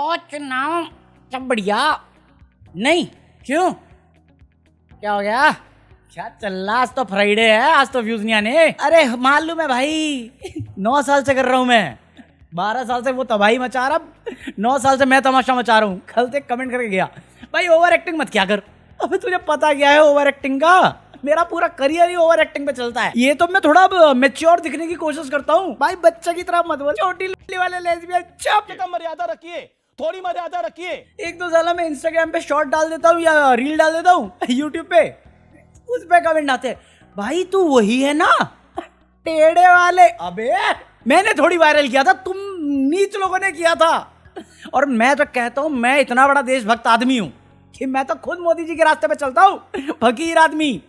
ओ चुनाव सब बढ़िया। नहीं क्यों, क्या हो गया? क्या चल रहा? आज तो फ्राइडे है, आज तो व्यूज नहीं आने। अरे मालूम है भाई, 9 साल से कर रहा हूँ मैं। 12 साल से वो तबाही मचा रहा, 9 साल से मैं तमाशा मचा रहा हूँ। कल से कमेंट करके गया, भाई ओवर एक्टिंग मत क्या कर। अबे तुझे पता क्या है ओवर एक्टिंग का? मेरा पूरा करियर ही ओवर एक्टिंग पे चलता है। ये तो मैं थोड़ा मैच्योर दिखने की कोशिश करता हूँ भाई, बच्चे की तरह मत बोल। छोटी लिली वाले लेस्बियन चुप। मर्यादा रखिए, थोड़ी मर्यादा रखिए। 1-2 साल में इंस्टाग्राम पे शॉर्ट डाल देता हूँ या रील डाल देता हूँ यूट्यूब पे, उस पे कमेंट आते हैं, भाई तू वही है ना टेढ़े वाले। अबे मैंने थोड़ी वायरल किया था, तुम नीच लोगों ने किया था। और मैं तो कहता हूँ मैं इतना बड़ा देशभक्त आदमी हूँ कि मैं तो खुद मोदी जी के रास्ते पे चलता हूँ, फकीर आदमी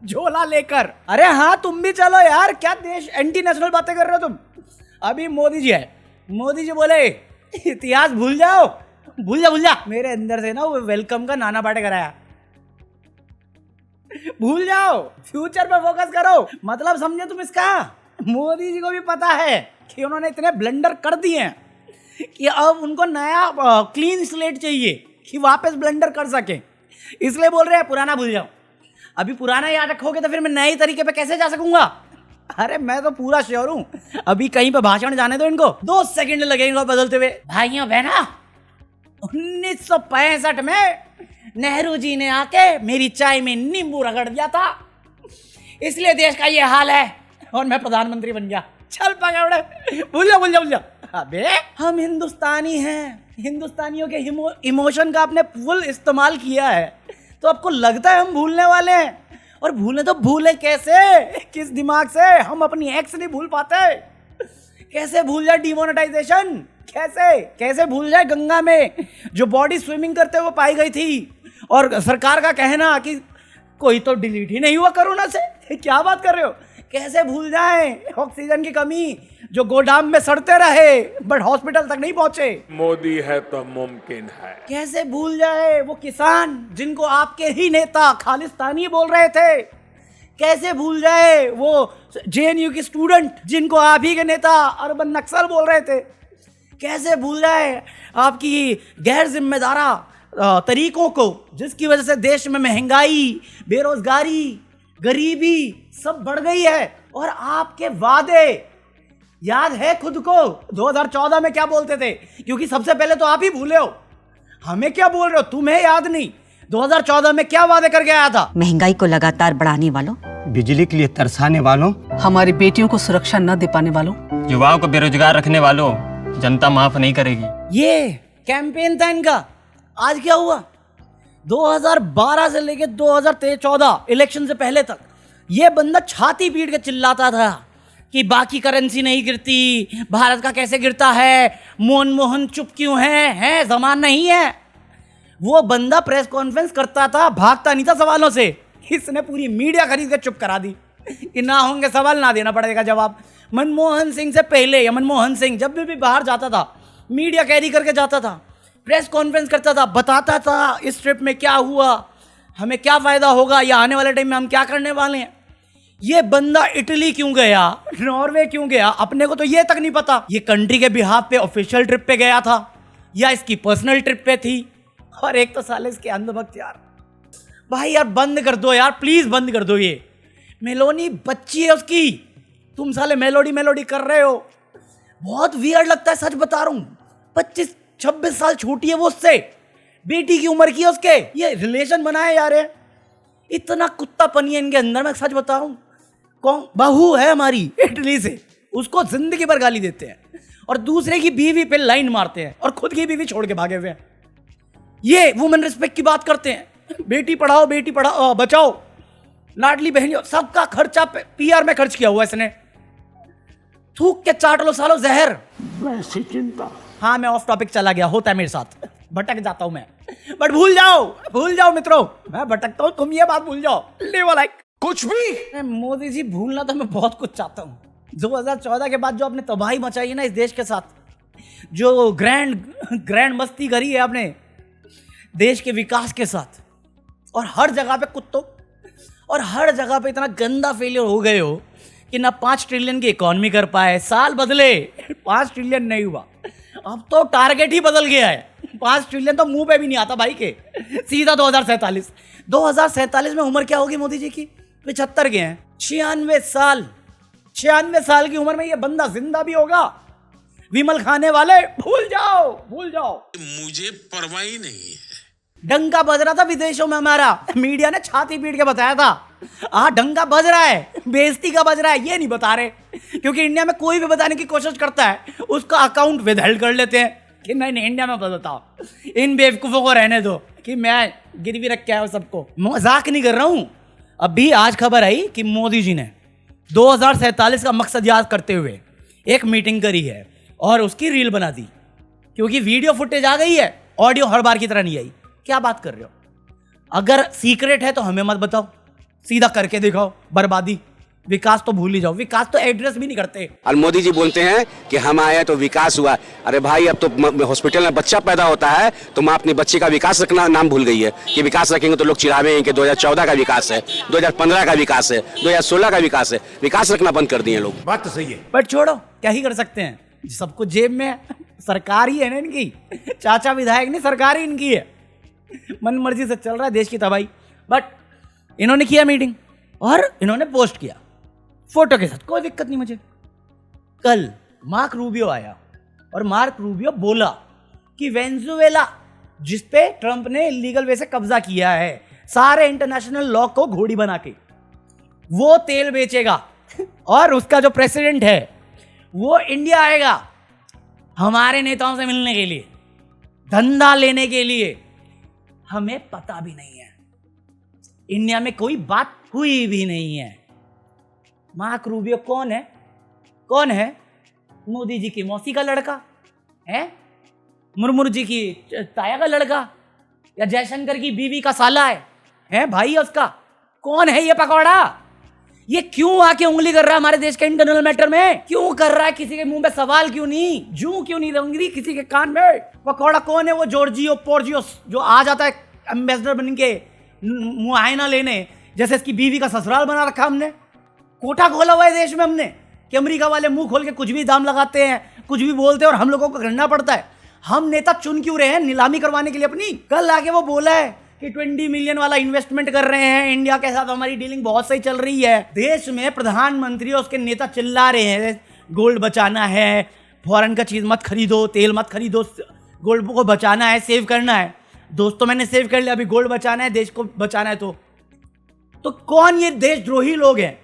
झोला लेकर। अरे हाँ तुम भी चलो यार, क्या देश एंटी नेशनल बातें कर रहे हो तुम। अभी मोदी जी है, मोदी जी बोले इतिहास भूल जाओ, भूल जा। मेरे अंदर से ना वो वेलकम का नाना पाटे कराया, भूल जाओ, फ्यूचर पे फोकस करो। मतलब समझे तुम इसका? मोदी जी को भी पता है कि उन्होंने इतने ब्लंडर कर दिए हैं कि अब उनको नया क्लीन स्लेट चाहिए कि वापस ब्लंडर कर सके, इसलिए बोल रहे हैं पुराना भूल जाओ। अभी पुराना याद रखोगे तो फिर मैं नए तरीके पे कैसे जा सकूंगा? अरे मैं तो पूरा श्योर हूं, अभी कहीं पे भाषण जाने दो इनको, 2 सेकंड लगेंगे बदलते हुए। भाइयों बहना, 1965 में नेहरू जी ने आके मेरी चाय में नींबू रगड़ दिया था, इसलिए देश का ये हाल है और मैं प्रधानमंत्री बन गया। चल पकड़े, भूल जा। अबे हम हिंदुस्तानी हैं, हिंदुस्तानियों के इमोशन का आपने फुल इस्तेमाल किया है, तो आपको लगता है हम भूलने वाले हैं। और भूले तो भूले कैसे, किस दिमाग से? हम अपनी एक्स नहीं भूल पाते। कैसे भूल जाए डिमोनेटाइजेशन? कैसे भूल जाए गंगा में जो बॉडी स्विमिंग करते हुए पाई गई थी, और सरकार का कहना कि कोई तो डिलीट ही नहीं हुआ कोरोना से। क्या बात कर रहे हो? कैसे भूल जाए ऑक्सीजन की कमी जो गोदाम में सड़ते रहे बट हॉस्पिटल तक नहीं पहुंचे? मोदी है तो मुमकिन है। कैसे भूल जाए वो किसान जिनको आपके ही नेता खालिस्तानी बोल रहे थे? कैसे भूल जाए वो जेएनयू की स्टूडेंट जिनको आप ही के नेता अर्बन नक्सल बोल रहे थे? कैसे भूल जाए आपकी गैर जिम्मेदारा तरीकों को जिसकी वजह से देश में महंगाई, बेरोजगारी, गरीबी सब बढ़ गई है? और आपके वादे याद है खुद को 2014 में क्या बोलते थे? क्योंकि सबसे पहले तो आप ही भूले हो, हमें क्या बोल रहे हो? तुम्हें याद नहीं 2014 में क्या वादे करके आया था? महंगाई को लगातार बढ़ाने वालों, बिजली के लिए तरसाने वालों, हमारी बेटियों को सुरक्षा न दे पाने वालों, युवाओं को बेरोजगार रखने वालों जनता माफ नहीं करेगी। ये कैंपेन था इनका। आज क्या हुआ? 2012 से लेके 2013-14 इलेक्शन से पहले तक ये बंदा छाती पीट के चिल्लाता था कि बाकी करेंसी नहीं गिरती, भारत का कैसे गिरता है, मनमोहन चुप क्यों है जमान नहीं है। वो बंदा प्रेस कॉन्फ्रेंस करता था, भागता नहीं था सवालों से। इसने पूरी मीडिया खरीद के चुप करा दी कि ना होंगे सवाल, ना देना पड़ेगा जवाब। मनमोहन सिंह से पहले, या मनमोहन सिंह जब भी बाहर जाता था मीडिया कैरी करके जाता था, प्रेस कॉन्फ्रेंस करता था, बताता था इस ट्रिप में क्या हुआ, हमें क्या फायदा होगा, या आने वाले टाइम में हम क्या करने वाले हैं। ये बंदा इटली क्यों गया, नॉर्वे क्यों गया, अपने को तो ये तक नहीं पता। ये कंट्री के बिहाफ पे ऑफिशियल ट्रिप पे गया था या इसकी पर्सनल ट्रिप पे थी। और एक तो साले इसके अंधभक्त यार। भाई यार बंद कर दो यार, प्लीज बंद कर दो। ये मेलोनी बच्ची है उसकी, तुम साले मेलोडी कर रहे हो। बहुत वियर्ड लगता है, सच बता रहा हूं। 25-26 साल छोटी है वो उससे, बेटी की उम्र की है उसके। ये रिलेशन बनाए यार, इतना कुत्तापनी है इनके अंदर। मैं सच बता रहा हूं, कौन बहू है हमारी इटली से, उसको जिंदगी भर गाली देते हैं और दूसरे की बीवी पे लाइन मारते हैं और खुद की बीवी छोड़ के भागे हुए हैं। ये वुमेन रिस्पेक्ट की बात करते हैं, बेटी पढ़ाओ बचाओ, लाडली बहनियों, सबका खर्चा पीआर में खर्च किया हुआ इसने। थूक के चाट लो सालो जहर। वैसी चिंता। हाँ मैं ऑफ टॉपिक चला गया, होता है मेरे साथ, भटक जाता हूं मैं। बट भूल जाओ मित्रों, मैं भटकता हूं, तुम ये बात भूल जाओ। लिव लाइक कुछ भी। मोदी जी भूलना तो मैं बहुत कुछ चाहता हूं। 2014 के बाद जो आपने तबाही मचाई है ना इस देश के साथ, जो ग्रैंड मस्ती करी है आपने देश के विकास के साथ, और हर जगह पे कुत्तों, और हर जगह पे इतना गंदा फेलियर हो गए हो कि ना 5 ट्रिलियन की इकोनॉमी कर पाए। साल बदले 5 ट्रिलियन नहीं हुआ, अब तो टारगेट ही बदल गया है। 5 ट्रिलियन तो मुंह पे भी नहीं आता भाई के, सीधा 2047। 2047 में उम्र क्या होगी मोदी जी की? 75 के हैं, 96 साल की उम्र में ये बंदा जिंदा भी होगा? विमल खाने वाले भूल जाओ, भूल जाओ, मुझे परवाह ही नहीं है। डंका बज रहा था विदेशों में हमारा, मीडिया ने छाती पीट के बताया था। डंका बज रहा है, बेइज्जती का बज रहा है, ये नहीं बता रहे, क्योंकि इंडिया में कोई भी बताने की कोशिश करता है उसका अकाउंट विदहेल्ड कर लेते हैं कि नहीं नहीं इंडिया में बताओ, इन बेवकूफ़ों को रहने दो कि मैं गिरवी रख के आया हूं सबको। मजाक नहीं कर रहा हूं। अभी आज खबर आई कि मोदी जी ने 2047 का मकसद याद करते हुए एक मीटिंग करी है और उसकी रील बना दी, क्योंकि वीडियो फुटेज आ गई है, ऑडियो हर बार की तरह नहीं आई। क्या बात कर रहे हो? अगर सीक्रेट है तो हमें मत बताओ, सीधा करके दिखाओ। बर्बादी, विकास तो भूल ही जाओ, विकास तो एड्रेस भी नहीं करते। और मोदी जी बोलते हैं कि हम आए तो विकास हुआ। अरे भाई, अब तो हॉस्पिटल में बच्चा पैदा होता है तो माँ अपने बच्चे का विकास रखना नाम भूल गई है कि विकास रखेंगे तो लोग चिढ़ावेंगे कि 2014 का विकास है, 2015 का विकास है, 2016 का विकास है। विकास रखना बंद कर दिए लोग। बात तो सही है। बट छोड़ो, क्या ही कर सकते हैं, सबको जेब में सरकार ही है ना इनकी, चाचा विधायक नहीं, सरकार ही इनकी है, मन मर्जी से चल रहा है देश की तबाही। बट इन्होंने किया मीटिंग और इन्होंने पोस्ट किया फोटो के साथ, कोई दिक्कत नहीं मुझे। कल मार्क रूबियो आया और मार्क रूबियो बोला कि वेनेजुएला, जिस पे ट्रंप ने इलीगल वे से कब्जा किया है सारे इंटरनेशनल लॉ को घोड़ी बना के, वो तेल बेचेगा और उसका जो प्रेसिडेंट है वो इंडिया आएगा हमारे नेताओं से मिलने के लिए, धंधा लेने के लिए। हमें पता भी नहीं है, इंडिया में कोई बात हुई भी नहीं है। मार्क रूबियो कौन है? कौन है? मोदी जी की मौसी का लड़का है, मुर्मू जी की ताया का लड़का, या जयशंकर की बीवी का साला है भाई उसका? कौन है ये पकौड़ा? ये क्यों आके उंगली कर रहा है हमारे देश के इंटरनल मैटर में? क्यों कर रहा है? किसी के मुंह पे सवाल क्यों नहीं, जू क्यों नहीं उंगली किसी के कान में? पकौड़ा कौन है? वो जॉर्जियो पोर्जियो जो आ जाता है एम्बेसडर बन के मुआयना लेने, जैसे इसकी बीवी का ससुराल बना रखा हमने, कोठा खोला हुआ है देश में हमने कि अमेरिका वाले मुंह खोल के कुछ भी दाम लगाते हैं, कुछ भी बोलते हैं और हम लोगों को करना पड़ता है। हम नेता चुन क्यों रहे हैं? नीलामी करवाने के लिए अपनी। कल आके वो बोला है कि 20 मिलियन वाला इन्वेस्टमेंट कर रहे हैं, इंडिया के साथ हमारी डीलिंग बहुत सही चल रही है। देश में प्रधानमंत्री और उसके नेता चिल्ला रहे हैं गोल्ड बचाना है, फॉरेन का चीज मत खरीदो, तेल मत खरीदो, गोल्ड को बचाना है, सेव करना है। दोस्तों मैंने सेव कर लिया, अभी गोल्ड बचाना है, देश को बचाना है। तो कौन ये देशद्रोही लोग हैं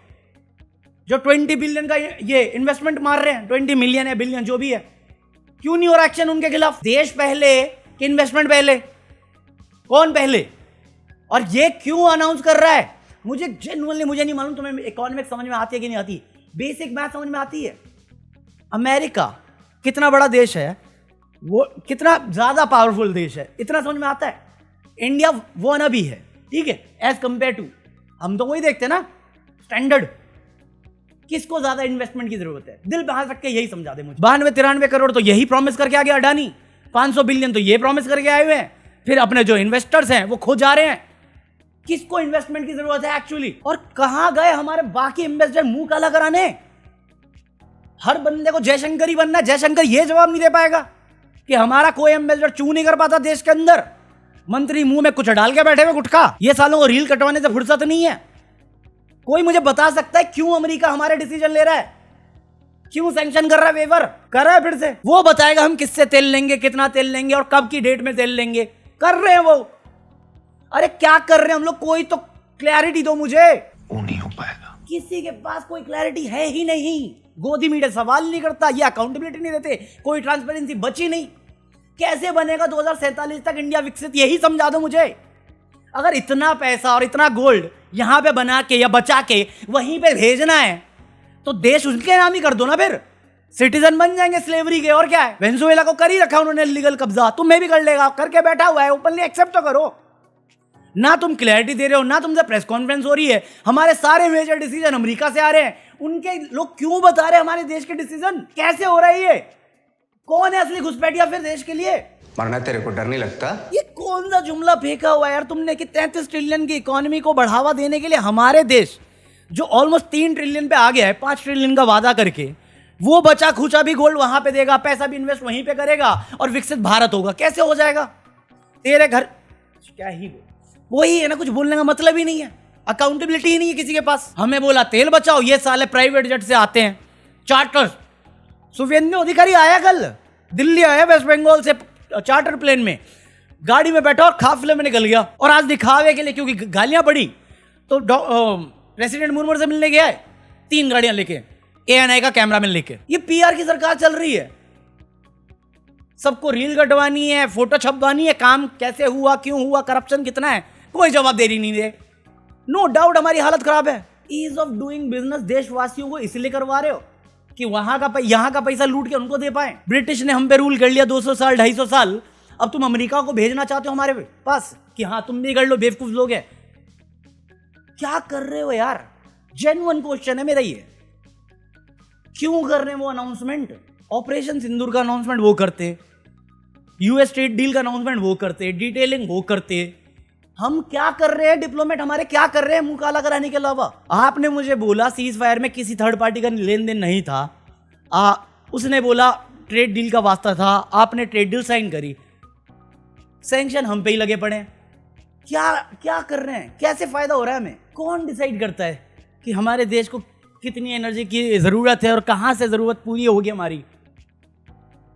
जो 20 बिलियन का ये इन्वेस्टमेंट मार रहे हैं? 20 मिलियन है, बिलियन जो भी है, क्यों नहीं हो रहा एक्शन उनके खिलाफ? देश पहले कि इन्वेस्टमेंट पहले? कौन पहले? और ये क्यों अनाउंस कर रहा है? मुझे जेन्युइनली मुझे नहीं मालूम तुम्हें इकोनॉमिक्स समझ में आती है कि नहीं आती, बेसिक मैथ समझ में आती है? अमेरिका कितना बड़ा देश है, वो कितना ज्यादा पावरफुल देश है, इतना समझ में आता है। इंडिया वो अभी है, ठीक है, एज कंपेयर टू। हम तो वही देखते हैं ना स्टैंडर्ड, किसको ज्यादा इन्वेस्टमेंट की जरूरत है? दिल पे हाथ रख के यही समझा दे मुझे। 92-93 करोड़ तो यही प्रॉमिस करके आ गया अडानी, 500 बिलियन तो ये प्रॉमिस करके आए हुए हैं, फिर अपने जो इन्वेस्टर्स हैं वो खो जा रहे हैं। किसको इन्वेस्टमेंट की जरूरत है एक्चुअली? और कहां गए हमारे बाकी इन्वेस्टर मुंह काला कराने? हर बंदे को जयशंकर ही बनना है। जयशंकर ये जवाब नहीं दे पाएगा कि हमारा कोई एम्बेसडर चू नहीं कर पाता देश के अंदर, मंत्री मुंह में कुछ डाल के बैठे हुए गुटखा। ये सालों को रील कटवाने से फुर्सत नहीं है। कोई मुझे बता सकता है क्यों अमेरिका हमारे डिसीजन ले रहा है, क्यों सैंक्शन कर रहा है, वेवर कर रहा है? फिर से वो बताएगा हम किससे तेल लेंगे, कितना तेल लेंगे और कब की डेट में तेल लेंगे। कर रहे हैं वो। अरे क्या कर रहे हैं हम लोग? कोई तो क्लैरिटी दो मुझे। वो नहीं हो पाएगा। किसी के पास कोई क्लैरिटी है ही नहीं। गोदी मीडिया सवाल नहीं करता, ये अकाउंटेबिलिटी नहीं देते, कोई ट्रांसपेरेंसी बची नहीं। कैसे बनेगा 2047 तक इंडिया विकसित? यही समझा दो मुझे। अगर इतना पैसा और इतना गोल्ड यहां पे बना के या बचा के वहीं पे भेजना है तो देश उनके नाम ही कर दो ना, फिर सिटीजन बन जाएंगे स्लेवरी के। और क्या है, वेनेजुएला को कर ही रखा उन्होंने लीगल कब्जा, तुम्हें भी कर लेगा, करके बैठा हुआ है, ओपनली एक्सेप्ट तो करो ना। तुम क्लैरिटी दे रहे हो ना, तुमसे प्रेस कॉन्फ्रेंस हो रही है। हमारे सारे मेजर डिसीजन अमेरिका से आ रहे हैं, उनके लोग क्यों बता रहे हैं हमारे देश के डिसीजन? कैसे हो रहा है ये? कौन है असली घुसपैठिया फिर देश के लिए? मरना तेरे को डर नहीं लगता? ये कौन सा जुमला फेंका हुआ है यार तुमने कि 33 ट्रिलियन की इकोनॉमी को बढ़ावा देने के लिए हमारे देश जो ऑलमोस्ट 3 ट्रिलियन पे आ गया है, 5 ट्रिलियन का वादा करके, वो बचा खुचा भी गोल्ड वहां पे देगा, पैसा भी इन्वेस्ट वहीं पे करेगा और विकसित भारत होगा। कैसे हो जाएगा? तेरे घर क्या ही वही है ना, कुछ बोलने का मतलब ही नहीं है, अकाउंटेबिलिटी ही नहीं है किसी के पास। हमें बोला तेल बचाओ, ये साले प्राइवेट जेट से आते हैं चार्टर। शुभेंदु अधिकारी आया कल, दिल्ली आया वेस्ट बंगाल से चार्टर प्लेन में, गाड़ी में बैठा और काफिले में निकल गया। और आज दिखावे के लिए, क्योंकि गालियां पड़ी तो प्रेसिडेंट मुर्मू से मिलने गया है 3 गाड़ियां लेके, ANI का कैमरामैन लेके। ये PR की सरकार चल रही है, सबको रील कटवानी है, फोटो छपवानी है, काम कैसे हुआ, क्यों हुआ, करप्शन कितना है, कोई जवाब दे रही नहीं दे। नो डाउट हमारी हालत खराब है। ईज ऑफ डूइंग बिजनेस देशवासियों को इसलिए करवा रहे हो कि यहाँ का पैसा लूट के उनको दे पाए। ब्रिटिश ने हम पे रूल कर लिया 200 साल 250 साल, अब तुम अमेरिका को भेजना चाहते हो हमारे पास कि हाँ तुम भी कर लो, बेवकूफ लोग हैं। क्या कर रहे हो यार? जेन्युइन क्वेश्चन है मेरा ये। क्यों कर रहे हैं वो अनाउंसमेंट? ऑपरेशन सिंदूर का अनाउंसमेंट वो करते, US ट्रेड डील का अनाउंसमेंट वो करते, डिटेलिंग वो करते। हम क्या कर रहे हैं? डिप्लोमेट हमारे क्या कर रहे हैं मुंह काला कराने के अलावा? आपने मुझे बोला सीज फायर में किसी थर्ड पार्टी का लेन देन नहीं था, उसने बोला ट्रेड डील का वास्ता था, आपने ट्रेड डील साइन करी, सैंक्शन हम पे ही लगे पड़े। क्या कर रहे हैं? कैसे फायदा हो रहा है हमें? कौन डिसाइड करता है कि हमारे देश को कितनी एनर्जी की जरूरत है और कहां से जरूरत पूरी होगी हमारी?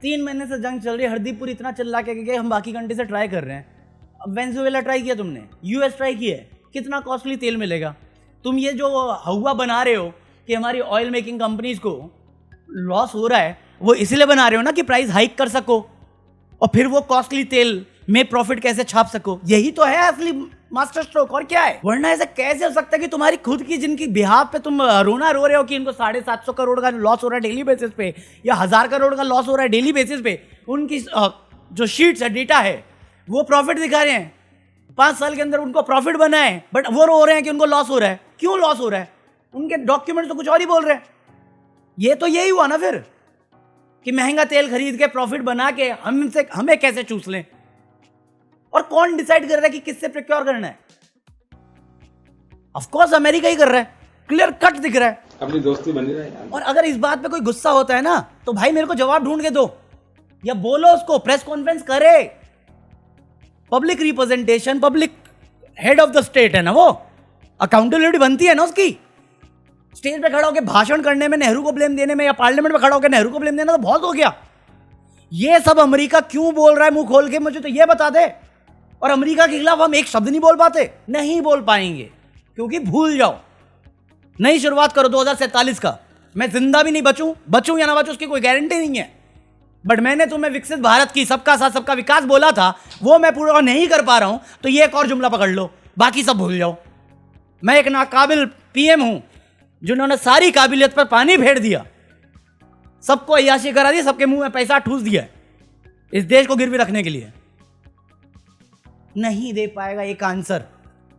3 महीने से जंग चल रही है, हरदीपुर इतना चिल्ला के हम बाकी कंट्री से ट्राई कर रहे हैं। अब वेनेजुएला ट्राई किया तुमने, US ट्राई किया, कितना कॉस्टली तेल मिलेगा? तुम ये जो हवा बना रहे हो कि हमारी ऑयल मेकिंग कंपनीज को लॉस हो रहा है, वो इसलिए बना रहे हो ना कि प्राइस हाइक कर सको और फिर वो कॉस्टली तेल में प्रॉफिट कैसे छाप सको। यही तो है असली मास्टर स्ट्रोक, और क्या है? वरना ऐसा कैसे हो सकता है कि तुम्हारी खुद की जिनकी बिहाफ पे तुम रोना रो रहे हो कि इनको 750 करोड़ का लॉस हो रहा है डेली बेसिस पे, या 1000 करोड़ का लॉस हो रहा है डेली बेसिस पे, उनकी जो शीट्स है, डेटा है, वो प्रॉफिट दिखा रहे हैं, 5 साल के अंदर उनको प्रॉफिट बना है, बट वो रो रहे हैं कि उनको लॉस हो रहा है। क्यों लॉस हो रहा है? उनके डॉक्यूमेंट तो कुछ और ही बोल रहे हैं। ये तो यही हुआ ना फिर कि महंगा तेल खरीद के प्रॉफिट बना के हमें कैसे चूस लें। और कौन डिसाइड कर रहा है कि किससे प्रोक्योर करना है? ऑफ कोर्स अमेरिका ही कर रहा है, क्लियर कट दिख रहा है। अपनी दोस्ती बनी रहे। और अगर इस बात पे कोई गुस्सा होता है ना, तो भाई मेरे को जवाब ढूंढ के दो, या बोलो उसको, प्रेस कॉन्फ्रेंस करे। Public representation, public head of the state है ना, वो अकाउंटेबिलिटी बनती है ना उसकी। स्टेज पे खड़ा होकर भाषण करने में नेहरू को ब्लेम देने में, या पार्लियामेंट में खड़ा होकर नेहरू को ब्लेम देना तो बहुत हो गया। ये सब अमेरिका क्यों बोल रहा है मुंह खोल के, मुझे तो ये बता दे। और अमेरिका के खिलाफ हम एक शब्द नहीं बोल पाते, नहीं बोल पाएंगे, क्योंकि भूल जाओ, नई शुरुआत करो 2047 का। मैं जिंदा भी नहीं बचूं या ना बचूं उसकी कोई गारंटी नहीं है, बट मैंने तुम्हें विकसित भारत की सबका साथ सबका विकास बोला था, वो मैं पूरा नहीं कर पा रहा हूं, तो ये एक और जुमला पकड़ लो, बाकी सब भूल जाओ। मैं एक नाकाबिल PM हूं जिन्होंने सारी काबिलियत पर पानी फेर दिया, सबको अय्याशी करा दी, सबके मुंह में पैसा ठूस दिया इस देश को गिरवी रखने के लिए। नहीं दे पाएगा एक आंसर।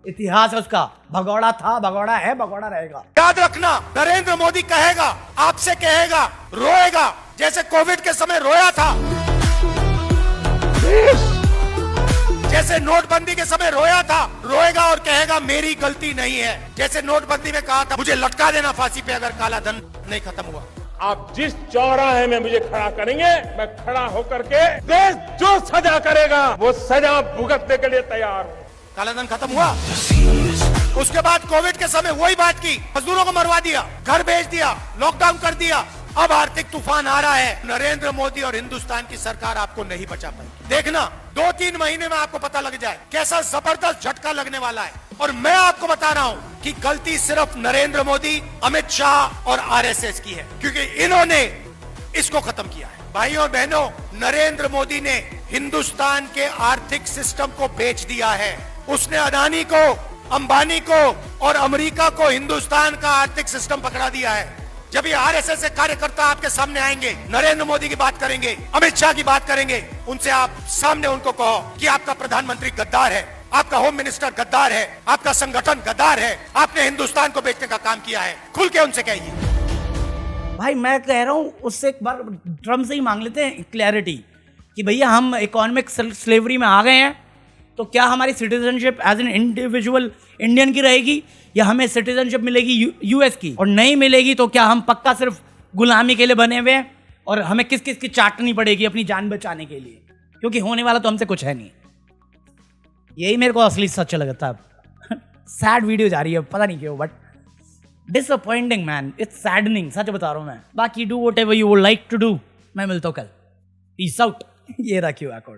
इतिहास है उसका, भगोड़ा था, भगोड़ा है, भगोड़ा रहेगा। याद रखना, नरेंद्र मोदी कहेगा, आपसे कहेगा, रोएगा, जैसे कोविड के समय रोया था, जैसे नोटबंदी के समय रोया था, रोएगा और कहेगा मेरी गलती नहीं है। जैसे नोटबंदी में कहा था मुझे लटका देना फांसी पे अगर काला धन नहीं खत्म हुआ। आप जिस चौराहे में मुझे खड़ा करेंगे, मैं खड़ा होकर के देश जो सजा करेगा वो सजा भुगतने के लिए तैयार हूं। काला धन खत्म हुआ, उसके बाद कोविड के समय वही बात की, मजदूरों को मरवा दिया, घर भेज दिया, लॉकडाउन कर दिया। अब आर्थिक तूफान आ रहा है, नरेंद्र मोदी और हिंदुस्तान की सरकार आपको नहीं बचा पाई। देखना 2-3 महीने में आपको पता लग जाए कैसा जबरदस्त झटका लगने वाला है। और मैं आपको बता रहा हूं कि गलती सिर्फ नरेंद्र मोदी, अमित शाह और RSS की है, क्योंकि इन्होंने इसको खत्म किया है। भाइयों और बहनों, नरेंद्र मोदी ने हिंदुस्तान के आर्थिक सिस्टम को बेच दिया है। उसने अदानी को, अंबानी को और अमेरिका को हिंदुस्तान का आर्थिक सिस्टम पकड़ा दिया है। जब ये RSS से कार्यकर्ता आपके सामने आएंगे, नरेंद्र मोदी की बात करेंगे, अमित शाह की बात करेंगे, उनसे आप सामने उनको कहो कि आपका प्रधानमंत्री गद्दार है, आपका होम मिनिस्टर गद्दार है, आपका संगठन गद्दार है, आपने हिंदुस्तान को बेचने का काम किया है। खुल के उनसे कहिए। भाई मैं कह रहा हूं, उससे एक बार ट्रम्प से ही मांग लेते हैं क्लैरिटी कि भैया हम इकोनॉमिक स्लेवरी में आ गए हैं, तो क्या हमारी citizenship as an individual Indian की रहेगी, या हमें सिटीजनशिप मिलेगी US की? और नहीं मिलेगी तो क्या हम पक्का सिर्फ गुलामी के लिए बने हुए हैं और हमें किस किस की चाटनी पड़ेगी अपनी जान बचाने के लिए, क्योंकि होने वाला तो हमसे कुछ है नहीं। यही मेरे को असली सच लगता है। सैड वीडियो जा रही है, पता नहीं क्यों, but disappointing man, it's saddening, सच बता रहा हूँ मैं। बाकी do whatever you would like to do. मैं मिलता हूँ कल, पीस आउट। ये रहा क्यूआर कोड।